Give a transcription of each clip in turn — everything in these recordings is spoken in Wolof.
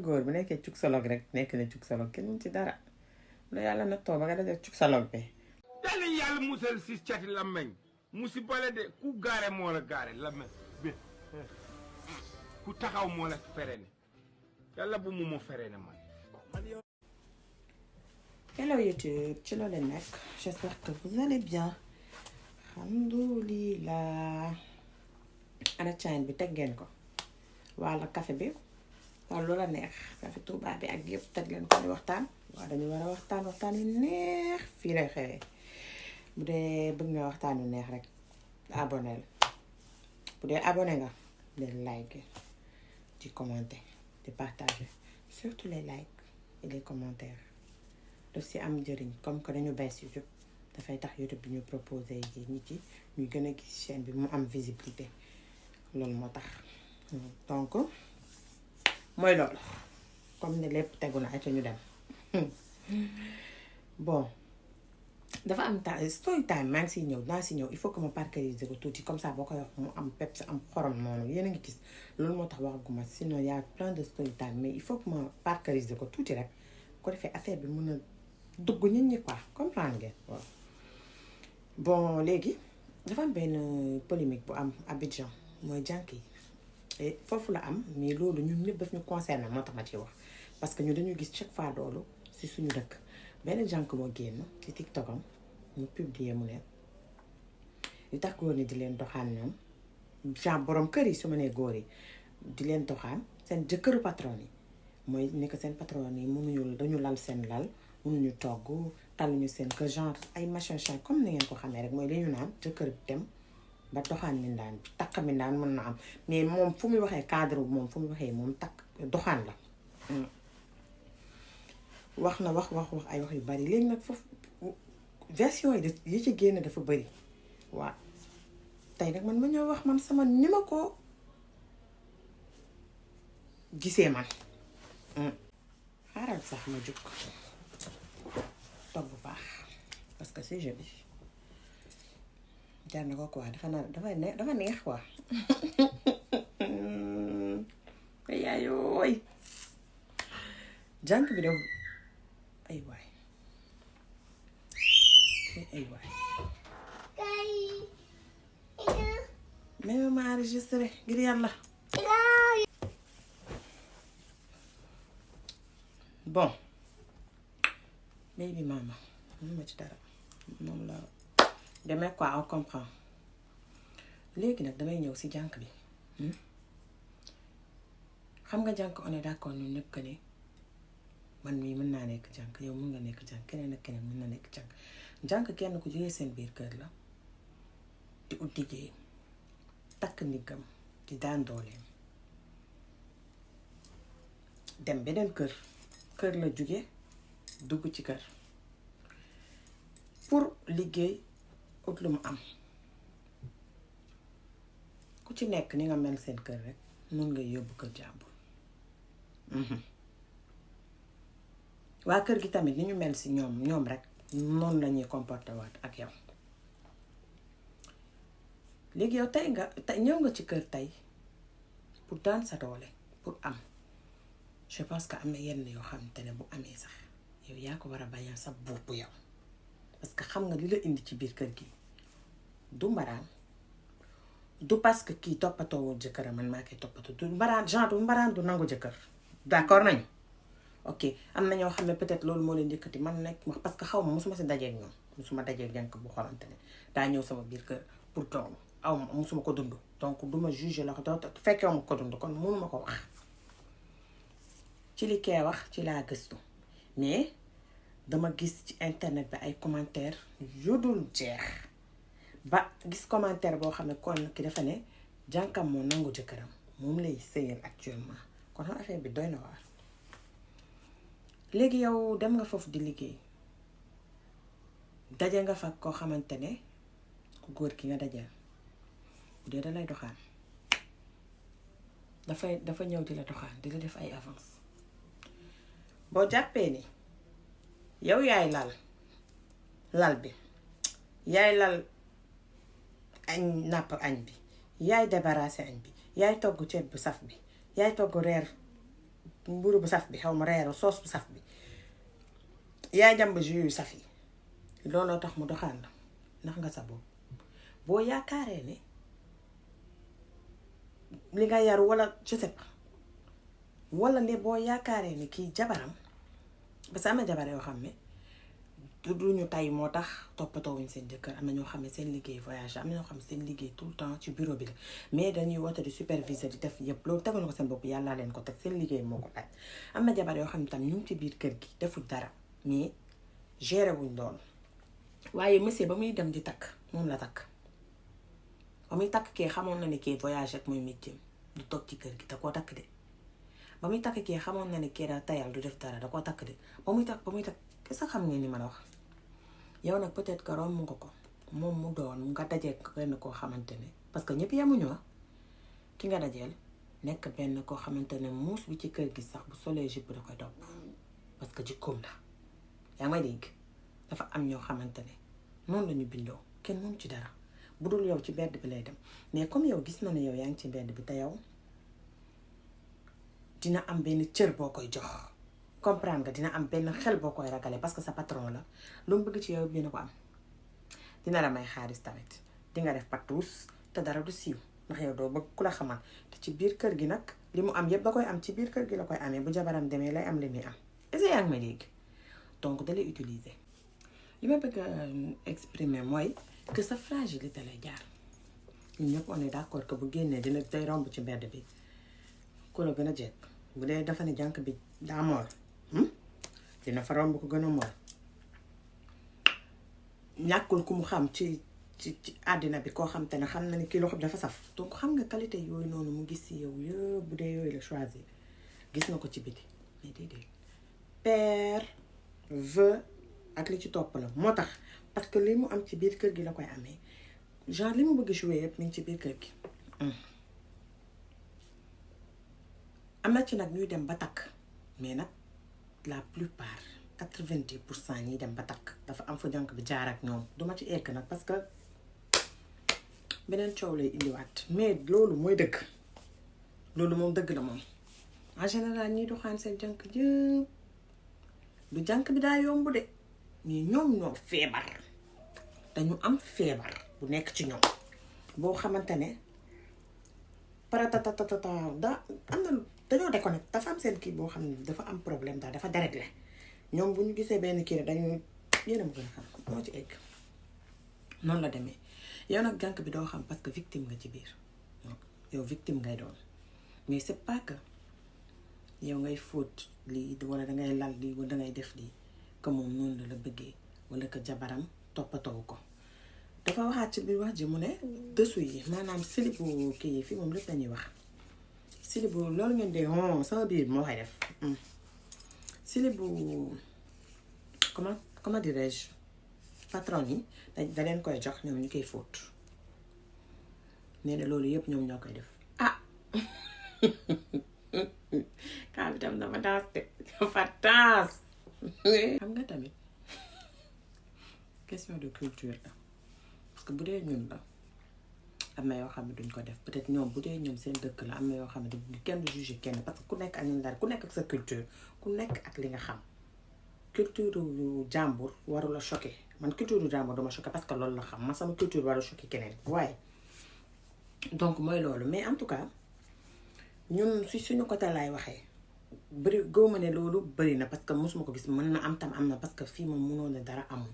góor bu nekkee cug salog rek nekk na cug salog kenn mun ci dara lu yàlla na too ba nga def cug salog bi yàlla yàlla musal si cati làmmeñ musi bale de ku gaare moo la gaare làmmeñ bi ku taxaw moo la ferene yàlla bu mu ferene man. Hello YouTube, ci loo leen nekk j'espère que vous allez bien alhamdulillah ana caayin bi teg ngeen ko wala café bi wala loola neex café Touba bi ak yëpp teg leen ko di waxtaan waaw dañu war a waxtaan yu neex fii lay xewee bu dee bëgg nga waxtaan yu neex rek abonné bu dee abonné nga leen like di commenter di partager surtout les likes et les commentaires daf si am njëriñ comme que dañu bees YouTube dafay tax YouTube bi ñu proposé yi nit yi ñuy gën a gis chaîne bi mu am visibilité loolu moo tax donc mooy loolu comme ne lépp tegu na ay ca ñu dem bon dafa am temps story time maa ngi siy ñëw naa si ñëw il faut que ma parcariser ko tuuti comme ça boo koy wax mu am peps am xorom noonu yéen a ngi gis loolu moo tax waxaguma sinon y a plein de story time mais il faut que ma parcariser ko tuuti rek ko defee affaire bi mën a dugg nit ñi quoi comprendre ngeen waaw bon léegi dafa am benn polémique bu am Abidjan mooy jànk yi foofu la am mais loolu ñun ñëpp daf ñu concerné moo tax ma ci wax parce que ñu dañu gis chaque fois loolu si suñu dëkk benn jànk moo génn ci TikTok am ñu publier mu ne li tax góor ñi di leen doxaan ñoom genre borom kër yi su ma nee góor yi di leen doxaan seen jëkkëru patron yi mooy ni que seen patron yi mënuñu dañu lal seen lal mënuñu togg taluñu seen kër genre ay machin comme ni ngeen ko xamee rek mooy li ñu naan jëkkër bi dem ba doxaan mindaan bi takk mindaan mën na am mais moom fu muy waxee cadre moom fu muy waxee moom takk doxaan la wax na wax ay wax yu bari léegi nag foofu version yi ci génn dafa bari waaw tey nag man ma ñëw wax man sama ni ma ko gisee man xaaral sax ma jóg toog bu baax parce que c'est joli jar na ko quoi dafa neex quoi yaayooy jànk bi de ay waay mais ma enregistré ngir yàlla bon baby mama moom ma ci dara moom la demee quoi on comprend léegi nag damay ñëw si jànk bi xam nga jànk on est d'accord ñu ñëpp que ne man mii mën naa nekk jànk yow mën nga nekk jànk keneen ak keneen mën na nekk jànk kenn ku jógee seen biir kër la di ut liggéey takk ndiggam di daan dooleem dem beneen kër la jóge dugg ci kër pour liggéey ut lu mu am ku ci nekk ni nga mel seen kër rek mun nga yóbbu kër jàmbur waa kër gi tamit ni ñu mel si ñoom rek noonu lañuy comporté waat ak yow léegi yow tey ñëw nga ci kër tey pour daan sa doole pour am je pense que am na yenn yoo xamante ne bu amee sax yow yaa ko war a bañal sa bopp yow parce que xam nga li la indi ci biir kër gi du mbaraan du parce que kii toppatoowul jëkkëram man maa koy toppatoo du mbaraan du nangu jëkkër d'accord nañu ok am na ñoo xam ne peut-être loolu moo leen yëkkati man nekk wax parce que xaw ma musuma si dajeeg ñoom musuma dajeeg jànk bu xolante ne daa ñëw sama biir kër pour toog aw ma musuma ko dund donc duma juger la ko fekkee ma ko dund kon mënuma ko wax ci li kee wax ci laa gëstu mais dama gis ci internet bi ay commentaire yu dul jeex ba gis commentaire boo xam ne kon ki dafa ne jànkam moo nangu jëkkëram moom lay sëyal actuellement kon xam affaire bi doy na waar léegi yow dem nga foofu di liggéey daje nga fa koo xamante ne ku góor ki nga dajal bu dee da lay doxaan dafa ñëw di la doxaan di la def ay avance boo jàppee ni yow yaay lal bi yaay lal añ nàpp añ bi yaay débarrassé añ bi yaay togg ceeb bu saf bi yaay togg reer mburu bu saf bi xaw ma reeru soos bu saf bi yaay jàmb jus yu saf yi looloo tax mu doxaan la ndax nga sa bopp boo yaakaaree ne li nga yaru wala je sais pas wala ne boo yaakaaree ne kii jabaram parce que am na jabar yoo xam ne du ñu tay moo tax toppatoo wuñ seen jëkkër am na ñoo xam ne seen liggéey voyage am na ñoo xam ne seen liggéey tout le temps ci bureau bi la mais dañuy woote di superviseur di def yëpp loolu teguñu ko seen bopp yàllaa leen ko teg seen liggéey moo ko laaj am na jabar yoo xam ne tam ñu ngi ci biir kër gi deful dara mais géré wuñ loolu waaye monsieur ba muy dem di takk moom la takk ba muy takk kee xamoon na ne kee voyage ak mooy métier du toog ci kër gi da koo takk de ba muy takk kee xamoon na ne kee da tayal du def dara da koo takk de ba muy takk est-ce que xam ngeen ni ma la wax yow nag peut-être que romb nga ko moom mu doon nga dajee benn koo xamante ne parce que ñëpp yemuñu wa ki nga dajeel nekk benn koo xamante ne muus bi ci kër gi sax bu solee jupe da koy topp parce que jikkoom la yaa ngi may dégg dafa am ñoo xamante ne noonu la ñu bindoo kenn mënu ci dara bu dul yow ci mbedd bi lay dem mais comme yow gis na ne yow yaa ngi ci mbedd bi te yow dina am benn cër boo koy jox comprendre nga dina am benn xel boo koy ragale parce que sa patron la lu mu bëgg ci yow dina ko am dina la may xaalis tamit di nga def patuus te dara du siiw ndax yow doo bëgg ku la xamal te ci biir kër gi nag li mu am yëpp da koy am ci biir kër gi la koy amee bu jabaram demee lay am li muy am est-ce que yaa ngi may dégg donc da lay utiliser li ma bëgg a exprimer mooy que sa fragilité lay jaar ñun ñëpp on est d'accord que bu génnee dina day romb ci mbedd bi ku la gën a jekk bu dee dafa ne jànk bi daa mool dina fa romb ko gën a mool ñàkkul ku mu xam ci àddina bi koo xam te ne xam na ni kii loxo bi dafa saf donc xam nga qualité yooyu noonu mu gis si yow yëpp bu dee yooyu la choisir gis na ko ci biti mais déedéet père veut ak li ci topp la moo tax parce que li mu am ci biir kër gi la koy amee genre li mu bëgg jouer yëpp mi ngi ci biir kër gi am na ci nag ñuy dem ba takk mais nag la plupart 90% ñiy dem ba takk dafa am fa jànk bi jaar ak ñoom duma ci ekk nag parce que beneen coow lay indiwaat mais loolu mooy dëgg loolu moom dëgg la moom en général ñiy doxaan seen jànk yëpp du jànk bi daa yomb de mais ñoom ñoo feebar dañu am feebar bu nekk ci ñoom boo xamante ne paratatata da am na dañoo déconnecté dafa am seen kii boo xam ne dafa am problème daal dafa déréglé ñoom bu ñu gisee benn kii rek dañuy yéen a ma gën a xam moo ci egg noonu la demee yow nag jànk bi doo xam parce que victime nga ci biir yow victime ngay doon mais c'est pas que yow ngay fóot lii wala dangay lal lii wala dangay def lii que moom noonu la bëggee wala que jabaram toppatoo ko dafa waxaat ci biir wax ji mu ne dessous yi maanaam silibu kii yi fii moom lépp lañuy wax silibu loolu ngeen dee sama biir moo koy def silibu comment dirais-je patron yi da leen koy jox ñoom ñu koy fóot nee na loolu yëpp ñoom ñoo koy def kaa bi tam dafa daas de dafa daas xam nga tamit question de culture la parce que bu dee ñun la am na yoo xam ne duñ ko def peut-être ñoom bu dee ñoom seen dëkk la am na yoo xam ne kenn du juger kenn parce que ku nekk ak ñu dara ku nekk ak sa culture ku nekk ak li nga xam culture yu jàmbur warul a choquer man culture yu jàmbur dama choquer parce que loolu la xam man sama culture warul choquer keneen waaye donc mooy loolu mais en tout cas ñun si suñu côté laay waxee bëri góoma ne loolu bëri na parce que mosuma ko gis mën na am tam am na parce que fii moom mënoon ne dara amul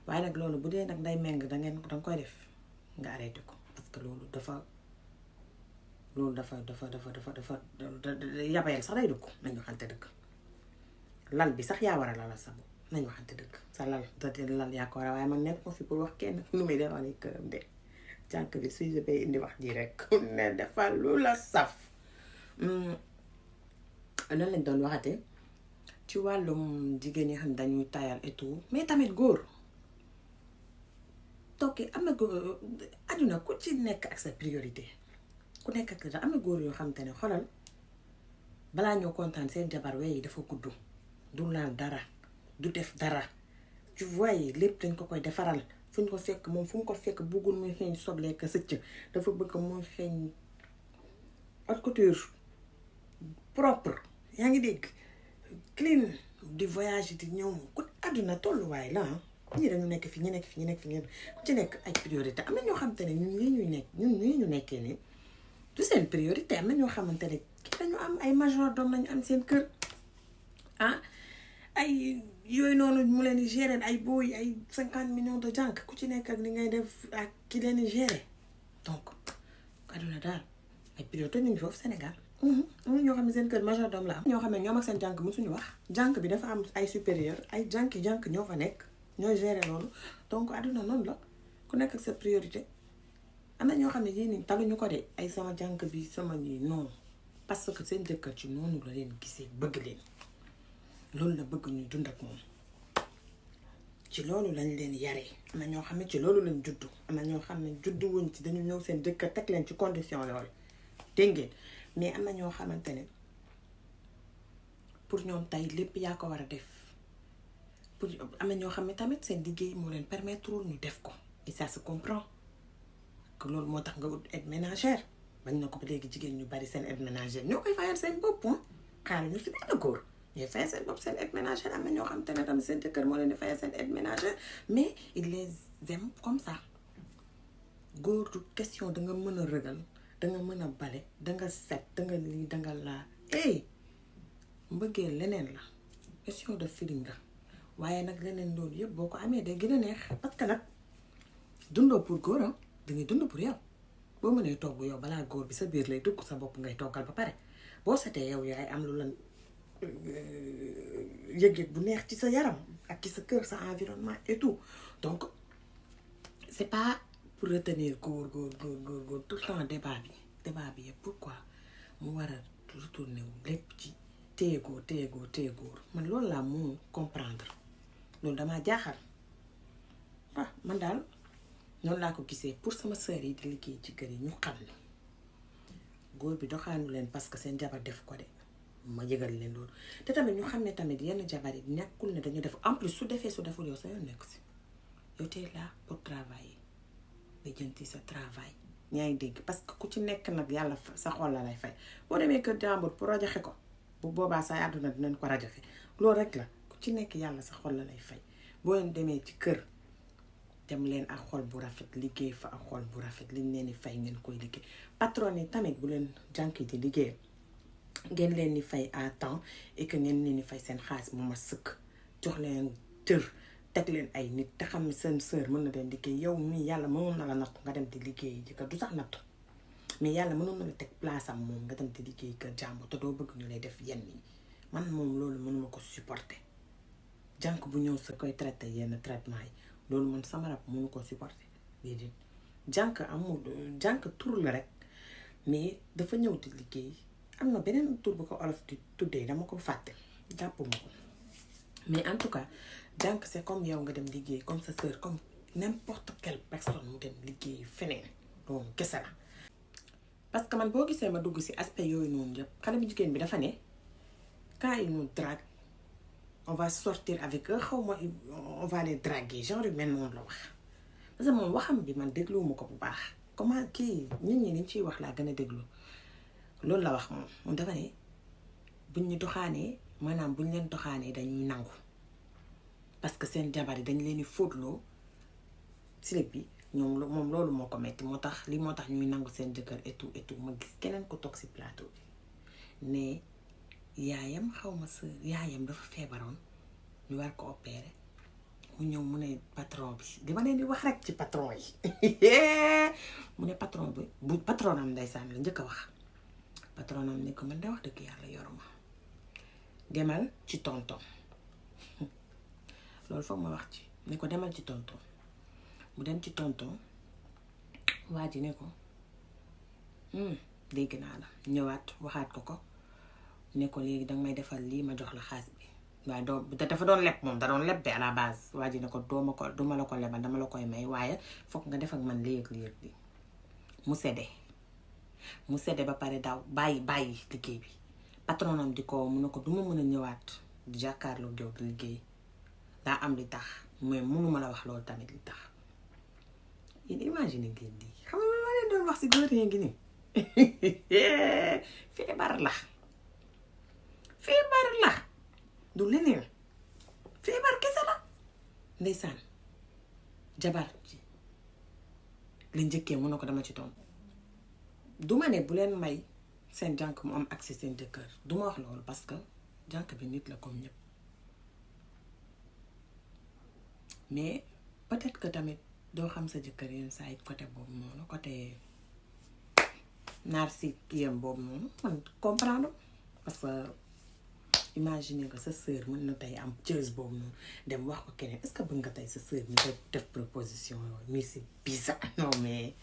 waaye nag loolu bu dee nag day méng danga koy def nga arrêté ko parce que loolu dafa yabayal sax day dugg nañ waxante dëgg lal bi sax yaa war a lala sa bopp nañ waxante dëgg sa lal lal yaa ko war a waaye man nekk ko fi pour wax kenn nu muy defalee këram de jànk bi suy bay indi wax ji rek ku ne defal lu la saf lan lañ doon waxate ci wàllum jigéen ñi xam dañuy tayal et tout mais tamit góor tokki am na góor àdduna ku ci nekk ak sa priorité ku nekk ak am na góor yoo xam te ne xolal balaa ñoo kontaan seen jabar wey yi dafa gudd du laal dara du def dara tu vois lépp dañ ko koy defaral fu ñu ko fekk moom fu mu ko fekk bëggul muy xeeñ soble ka sëcc dafa bëgg muy xeeñ haute couture propre yaa ngi dégg clean di voyage di ñëw ku àdduna tolluwaay la ñii dañu nekk fi ñu nekk fi ñu nekk fi ñu ku ci nekk ay priorité am na ñoo xamante ne ñun ñii ñu nekkee nii du seen priorité am na ñoo xamante ne kii dañu am ay majordome nañu am seen kër ay yooyu noonu mu leen di gérer ay booy ay 50 millions de jànk ku ci nekk ak li ngay def ak ki leen di gérer donc àdduna daal ay priorité ñu ngi foofu Sénégal am na ñoo xam ne seen kër majordome la am ñoo xam ne ñoom ak seen jànk mësuñu wax jànk bi dafa am ay supérieur ay jànk ñoo fa nekk ñooy gérer loolu donc àdduna noonu la ku nekk ak sa priorité am na ñoo xam ne yii nii taluñu ko de ay sama jànk bi sama ñii noonu parce que seen jëkkër ci noonu la leen gisee bëgg leen loolu la bëgg ñu dund ak moom ci loolu lañ leen yaree am na ñoo xam ne ci loolu lañ juddu am na ñoo xam ne juddu wuñ ci dañu ñëw seen jëkkër teg leen ci condition yooyu dégg ngeen mais am na ñoo xamante ne pour ñoom tey lépp yaa ko war a def pour am na ñoo xam ne tamit seen liggéey moo leen permettre ñu def ko et ça se comprend que loolu moo tax nga ut aide ménagère bañ na ko ba léegi jigéen ñu bari seen aide ménagère ñoo koy fayal seen bopp xaaral ñu si benn góor ñooy fayal seen bopp seen aide ménagère am na ñoo xam te ne tamit seen jëkkër moo leen di fayal seen aide ménagère mais il les aime comme ça góor du question da nga mën a rëgal da nga mën a bale da nga set da nga lii da nga laa mbëggeel leneen la question de feeling la waaye nag leneen loolu yëpp boo ko amee day gën a neex parce que nag dundoo pour góor da ngay dund pour yow boo mënee togg yow balaa góor bi sa biir lay dugg sa bopp ngay toggal ba pare boo setee yow yaay am lu lan yëg-yëg bu neex ci sa yaram ak ci sa kër sa environnement et tout donc c'est pas pour retenir góor tout le temps débat bi yëpp pourquoi mu war a retourner wu lépp ci téye góor man loolu laa mun comprendre loolu damaa jaaxal man daal noonu laa ko gisee pour sama sœur yi di liggéey ci kër yi ñu xam ne góor bi doxaanu leen parce que seen jabar def ko de ma yëgal leen loolu te tamit ñu xam ne tamit yenn jabar yi ñàkkul ne dañu def en plus su deful yow sa yoon nekk si yow tey là pour travailler nga jënti sa travail ñaa ngi dégg parce que ku ci nekk nag yàlla sa xol la lay fay boo demee kër jàmbur pour rajaxe ko bu boobaa sa àdduna dinañ ko rajaxe loolu rek la ku ci nekk yàlla sa xol la lay fay boo leen demee ci kër dem leen ak xol bu rafet liggéey fa ak xol bu rafet liñ leen di fay ngeen koy liggéey patron yi tamit bu leen jànk di liggéey ngeen leen di fay à temps et que ngeen leen di fay seen xaalis bu ma sëkk jox leen tër teg leen ay nit te xam ne seen sœur mën na leen liggéey yow mii yàlla mënoon na la natt nga dem di liggéey jëkkër du sax natt mais yàlla mënoon na la teg place am moom nga dem di liggéey kër jàmbur te doo bëgg ñu lay def yenn yi man moom loolu mënuma ko supporter jànk bu ñëw sa koy traité yenn traitement yi loolu man sama rab mënu ko supporter déedéet jànk amul jànk tur la rek mais dafa ñëw di liggéey am na beneen tur bu ko olof di tuddee dama ko fàtte jàppuma ko mais en tout cas jànk c'est comme yow nga dem liggéey comme sa sœur comme n'importe quelle personne mu dem liggéey feneen loolu kese la parce que man boo gisee ma dugg ci aspect yooyu noonu yëpp xale bu jigéen bi dafa ne quand ils nous draguent on va sortir avec eux xaw ma on va les draguer genre yu mel noonu la wax parce que moom waxam bi man dégluwuma ko bu baax comment kii nit ñi liñ ciy wax laa gën a déglu loolu la wax moom dafa ne buñ ñu doxaanee maanaam buñ leen doxaanee dañuy nangu parce que seen jabar yi dañ leen di fóotloo slip bi ñoom moom loolu moo ko metti moo tax li moo tax ñuy nangu seen jëkkër et tout ma gis keneen ko toog ci plateau bi ne yaayam xaw ma sa yaayam dafa feebaroon ñu war ko opérer mu ñëw mu ne patron bi dama leen di wax rek ci patron yi mu ne patron bi bu patronam ndeysaan la njëkk a wax patronam ne ko man de wax dëgg yàlla yoruma demal ci tonton loolu foog ma wax ci ne ko demal ci tonton mu dem ci tonton waa ji ne ko dégg naa la ñëwaat waxaat ko ne ko léegi danga may defal lii ma jox la xaalis bi waaye dafa doon leb moom da doon leb bi à la base waa ji ne ko duma la ko lebal dama la koy may waaye foog nga def ak man léeg-léeg bi mu sedde ba pare daaw bàyyi liggéey bi patronam di ko mu ne ko duma mën a ñëwaat di jàkkaarloo yow di liggéey daa am li tax mais mënuma la wax loolu tamit li tax yéen imagine ngeen di xam nga ma leen doon wax ci góor yi ngi nii feebar la feebar la du leneen feebar kese la ndeysaan jabar ji la njëkkee mun na ko dama ci toom duma ne bu leen may seen jànk mu am accès seen jëkkër duma wax loolu parce que jànk bi nit la comme ñëpp mais peut-être que tamit doo xam sa jëkkër yenn saa yi côté boobu noonu côté narcissique kiyam boobu noonu man comprendre parce que imaginer que sa sœur mën na tey am cëz boobu noonu dem wax ko keneen est-ce que bëgg nga tey sa sœur mi def proposition yooyu mais c'est bizarre non mais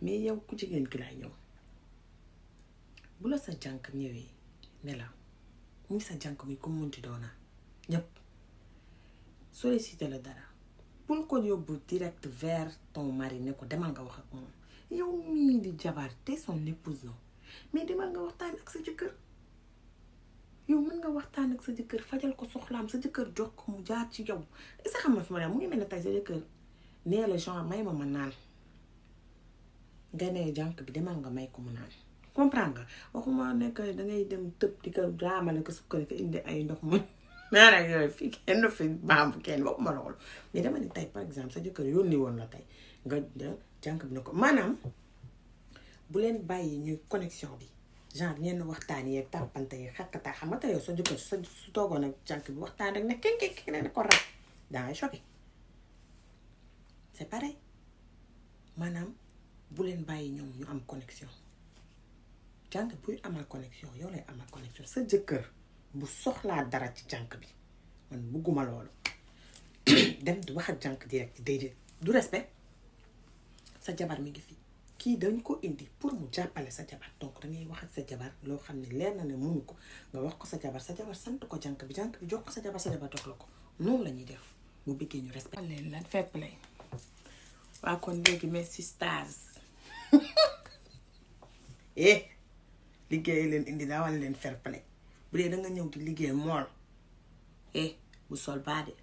yow ku jigéen ki lay ñëw bu la sa jànk ñëwee ne la muy sa jànk muy comme munti doona ñëpp sollicité la dara bul ko yóbbu direct vers ton mari ne ko demal nga wax ak moom yow mii di jabar te son épouse non mais demal nga waxtaan ak sa jëkkër yow mën nga waxtaan ak sa jëkkër fajal ko soxlaam sa jëkkër jox ko mu jaar ci yow est-ce que xam nga fi ma ne mu ngi mel ne tey sa jëkkër nee la genre may ma naan nga ne jànk bi demal nga may ko mu naan comprendre nga waxuma nekk dangay dem tëb di ko raamale ko sukkari ko indi ay ndox mu naan ak yooyu fii kenn fi bambu kenn waxuma loolu mais dama ne tey par exemple sa jëkkër yónni woon la tey nga jànk bi ne ko maanaam bu leen bàyyi ñuy connexion bi genre ñenn waxtaan yeeg tàppante yi xakkataa xam nga tey yow sa jëkkër su toogoon ak jànk bi waxtaan rek ne kenn ne ko rab dangay choqué c'est pareil maanaam bu leen bàyyi ñoom ñu am connexion jànk buy amal connexion yow lay amal connexion sa jëkkër bu soxlaa dara ci jànk bi man bugguma loolu dem du wax ak jànk direct déedéet du respect sa jabar mi ngi fi kii dañ ko indi pour mu jàppale sa jabar donc dangay wax ak sa jabar loo xam ne leer na ne mënu ko nga wax ko sa jabar sant ko jànk bi jox ko sa jabar jox la ko noonu la ñuy def bu bëggee ñu respect leen lan fair play waa kon léegi mes sisters liggéey leen indi daawal leen fair play bu dee da nga ñëw di liggéey mool bu sol baade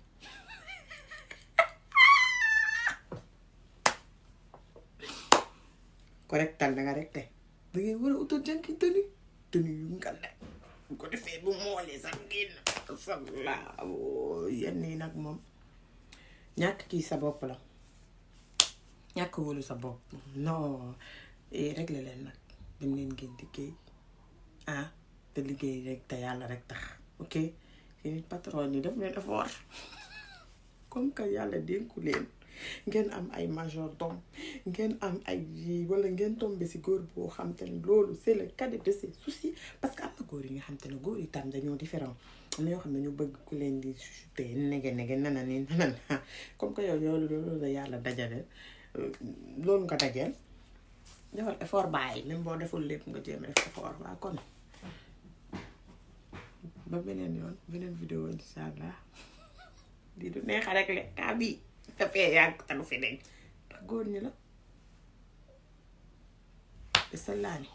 correctal da nga rek te da ngay war a utal jànki tëni yu ngande bu ko defee bu moolee sax génn sax la yenn yi nag moom ñàkk kii sa bopp la ñàkk wóolu sa bopp non réglé leen nag dem leen ngeen liggéey te liggéey rek te yàlla rek tax ok yéen patron yi def leen effort comme que yàlla dénku leen ngeen am ay majordome ngeen am ay yi wala ngeen tombé si góor boo xam te ne loolu c'est le cadet de ses soucis parce que am na góor yi nga xam te ne góor yi tam dañoo différent am na yoo xam ne ñu bëgg ku leen di chuté nege nana ni nanan comme que yow loolu la yàlla dajale loolu nga dajeel defal effort bàyyi même boo deful lépp nga jéem a def effort waa kon ba beneen yoon beneen vidéo insha allah di du neexa rek le kaa bii dafee yàgg te du fi deñ ndax góor ñi la te sa laani